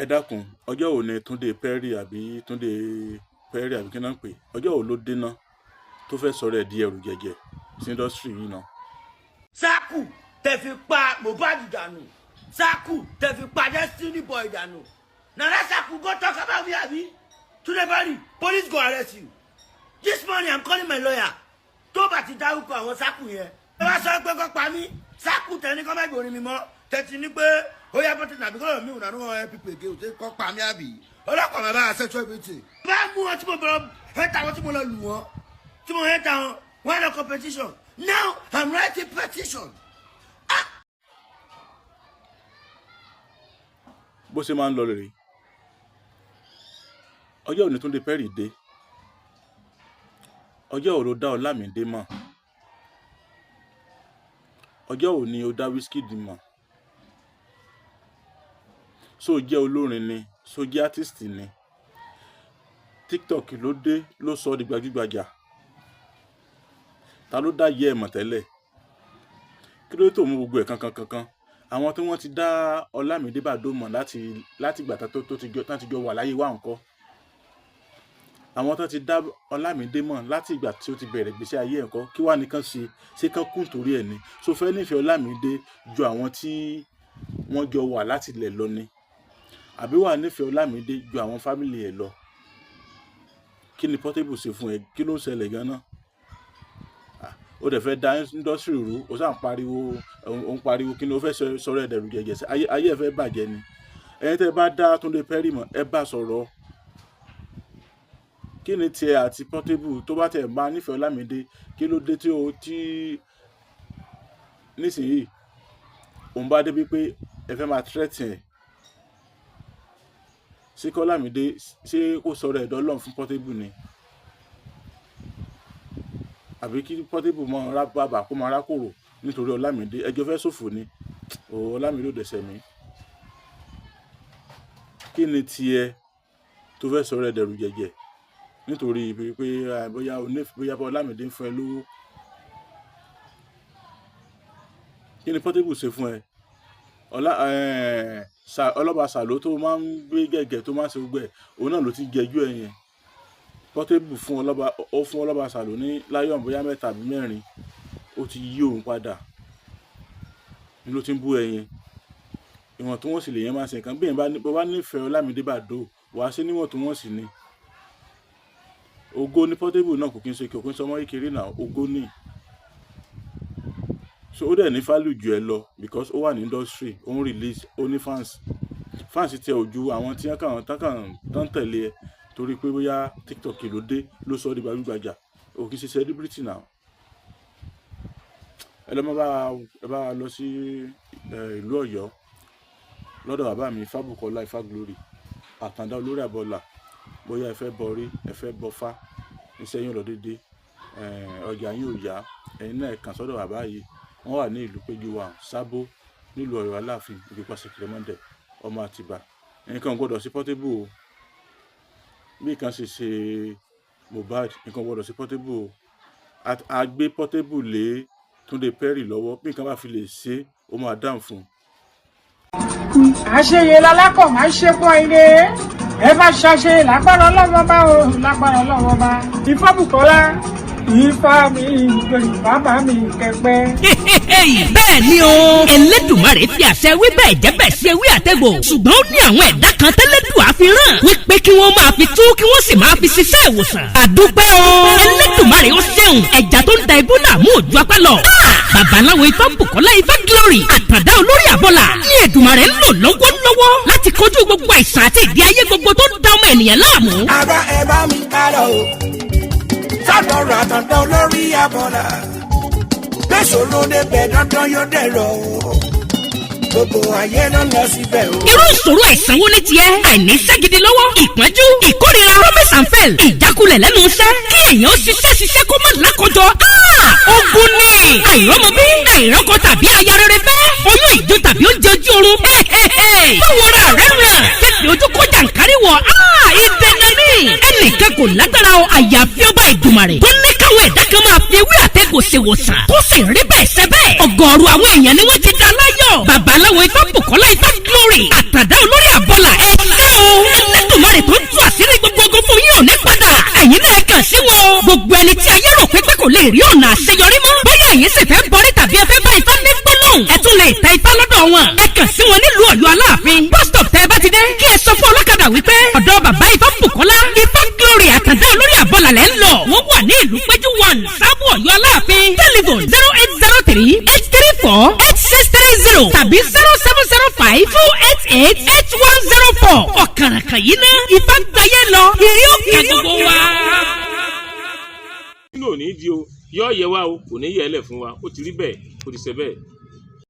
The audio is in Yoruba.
ẹ dákun ọjọ́ wo ni Túndé Perry àbí kí náà ń pè ọjọ́ wo ló dénà tó fẹ́ sọ̀rọ̀ ẹ̀ di ẹrù jẹjẹ sí indọ́sítírì yìí náà. sáàkù tẹ fi pa Mohbad dànù sáàkù tẹ fi pa Destiny Boy dànù nana sáàkù go talk about me abi Túndé Perry police go arrest you this morning I'm calling my lawyer tó bá ti dárúkọ àwọn sáàkù yẹn ẹ wá sọ pé kó pa mí sáàkù tẹ ní kọ́ mẹ́gbẹ̀ẹ́ orin mi mọ́ tẹ̀tí ní pé ó yá bọ́tẹ̀ nàbí kọ́ mi ò nánú wọn pípé gé òtẹ́ kọ́ pa mí àbí ọlọ́pàá bàbá àṣẹṣọ ibi tì. bá a mú wọn tí mo bẹ̀rẹ̀ hẹ́ta wọn tí mo lọ lù wọn tí mo hẹ́ta wọn wọn lọ competition now I'm writing petition. bó ṣe máa ń lọ rèé ọjọ́ òní Túndé Perry dé ọjọ́ òní ló dá Ọlámídé mọ̀ ọjọ́ òní ó dá Wizkid mọ̀ so jẹ́ olórin ni so jẹ́ artist ni TikTok ló dé ló sọ di gbajúgbajà ta ló dá yẹ ẹ̀ mọ̀ tẹ́lẹ̀ kí ló tó mú gbogbo ẹ̀ kankan àwọn tí wọ́n ti dá Ọlámídé Bàdó mọ̀ láti ìgbà tán ti jọ wà láyé wá ńkọ́ àwọn tó ti dá Ọlámídé mọ̀ láti ìgbà tí ó ti bẹ̀rẹ̀ gbèsè ayé ẹ̀kọ́ kí wá nìkan ṣe kán kún torí ẹ̀ ni so fẹ́ nífẹ̀ẹ́ Ọlámídé ju àwọn tí wọ́n jọ wà láti ilẹ̀ lọ ni àbí wà nífẹ̀ẹ́ Ọlámídé ju àwọn fámìlì ẹ̀ lọ kí ni Portable ṣe fún ẹ kí ló ń ṣẹlẹ̀ gan-an ó dẹ̀ fẹ́ da indọ́sírì rú ó sàn pariwo kí ni ó fẹ́ sọ̀rọ̀ ẹ̀dẹ̀rù jẹjẹ sí ayé ẹ̀ fẹ́ bàjẹ́ ni ẹ̀yin tẹ́ bá dá Túndé Perry mọ̀ ẹ bá sọ̀rọ̀ kí ni tiẹ̀ àti Portable tó bá tẹ̀ máa nífẹ̀ẹ́ Ọlámídé kí ló dé tí nísìnyí òun bá débi pé ẹ fẹ́ máa threaten ẹ̀ sí kí Ọlámídé ṣé kó sọ̀rọ̀ ẹ̀dọ́ Ọlọ́run fún Portable ni àbí kí Portable mọ bàbà kó máa rákòrò nítorí Ọlámídé ẹjọ́ fẹ́ ṣòfò ni Ọlámídé ò dẹ̀sẹ̀ mí kí ni tiẹ̀ tó fẹ́ sọ̀rọ̀ ẹ̀dẹ̀rù jẹjẹ nítorí pé bóyá Ọlámídé ń fún ẹ lówó kí ni Portable ṣe fún ẹ ọlọ́ba Sàló tó máa ń gbé gẹ̀gẹ̀ tó máa ń ṣe gbogbo ẹ̀ òun náà ló ti jẹjú ẹ yẹn Portable fún ọlọ́ba Sàló ní láyọ̀n bóyá 3 àbí 4 ó ti yí òun padà ní ló ti ń bú ẹ yẹn ìwọ̀ntúnwọ̀nsì lèyẹn máa ń ṣe nǹkan bí èèyàn bá nífẹ̀ẹ́ Ọlámídé Bàdó wàá ṣe níwọ̀ntúnwọ̀nsì ni ògo ní Portable náà kò kí n ṣe kí sọmọ kékeré náà ògo ní so ó dẹ̀ ní value jù ẹ lọ because ó wà ní industry ó ń release ó ní fans tẹ ojú àwọn tí tán tẹ̀lé ẹ torí pé bóyá TikTok ló dé ló sọ di gbajúgbajà ò kí n ṣe celebrity náà ẹ lọ́ bá lọ sí ìlú Ọ̀yọ́ lọ́dọ̀ bàbá mi Fábùkọ́lá Ifáglórí Àtàndá olórí àbọ̀là bóyá ẹ fẹ́ bọrí ẹ fẹ́ bọfá iṣẹ́ yín lọ dédé ọjà yín ò yá ẹ̀yin náà kàn sọ́dọ̀ bàbá yìí wọ́n wà ní ìlú péjú wa Sábó nílùú Ọ̀yọ́ Aláàfin ibi pàṣẹ kìlọ́mọ́dẹ̀ ọmọ Àtìbà nǹkan gbọ́dọ̀ sí Portable o bí nǹkan ṣe Mohbad nǹkan gbọ́dọ̀ sí Portable o àgbé Portable lé Túndé Perry lọ́wọ́ bí nǹkan bá fi lè ṣe ó máa dáhùn fún un. àṣeyẹ lálákọ̀ máa ń ṣe fún ilé ẹ bá ṣàṣe lágbára Ọlọ́run bá o lágbára Ọlọ́run bá Ifábùkọ́lá Ifá mi bàbá mi kẹpẹ. bẹ́ẹ̀ ni o Ẹlẹ́dùmarè fi àṣẹ wí bẹ́ẹ̀ jẹ́ bẹ́ẹ̀ ṣe wí àtẹ̀gbò ṣùgbọ́n ó ní àwọn ẹ̀dá kan tẹ́lẹ́dùà fi rán wípé kí wọ́n máa fi tú kí wọ́n sì máa fi ṣiṣẹ́ ìwòsàn. àdúpẹ́ o Ẹlẹ́dùmarè ó ṣeun ẹja tó ń da ibú dààmú òjò apá lọ. babaláwo Ifábùkọ́lá Ifáglórí Àtàndá olórí àbọ̀là ní Èdùmarè ń lò lọ́wọ́lọ́wọ́ láti kojú gbogbo àìsàn àti ìdí ayé gbogbo tó ń da ọmọ ènìyàn láàmú. àbá ẹ bá mi kálọ o sádọ̀rọ̀ Àtàndá olórí àbọ̀là gbèsòrò débẹ̀ dandan yóò dẹ̀rọ̀ gbogbo ayé ló lọ síbẹ̀ o. irú ìṣòro àìsàn wo ni tiẹ̀ àìní iṣẹ́ gidi lọ́wọ́ ìpọ́njú ìkórira promise and fail ìjákulẹ̀ lẹ́nu iṣẹ́ kí èèyàn ṣiṣẹ́ kó má lákòjọ. ogun ni àìrọ́mọbí àìrọ́kọ tàbí aya rere fẹ́ oyún ìjó tàbí oúnjẹ ojú oorun. báwo ra rẹ̀ ràn fífi ojú kó jàǹkárí wọ̀ ìdènà ní ẹnìkan kò lágbára o àyàfi ọba Ìdùmarè tó ní káwọn ẹ̀dá kan máa fi ewé àtẹ̀gùn ṣèwòsàn tó sì rí bẹ́ẹ̀ ṣe bẹ́ẹ̀ ọ̀gọ̀ọ̀rọ̀ àwọn èèyàn ni wọ́n ti dá láyọ̀ babaláwo Ifábùkọ́lá Ifáglórí Àtàndá olórí àbọ̀là lẹ́ ń lọ. wọ́n wà ní ìlú péjú 1 sábò ọ̀yọ́ aláàfin. telephone 0803-834-8630 tàbí 0705-288-8104. ọ̀kàràkàn yìí ná ifá gbáyé lọ ìrí òkè gbogbo wa. nínú òní di o yọ yẹ wa o kò ní yẹ ẹ lẹ fún wa ó ti rí bẹ́ẹ̀ ó ti ṣe bẹ́ẹ̀.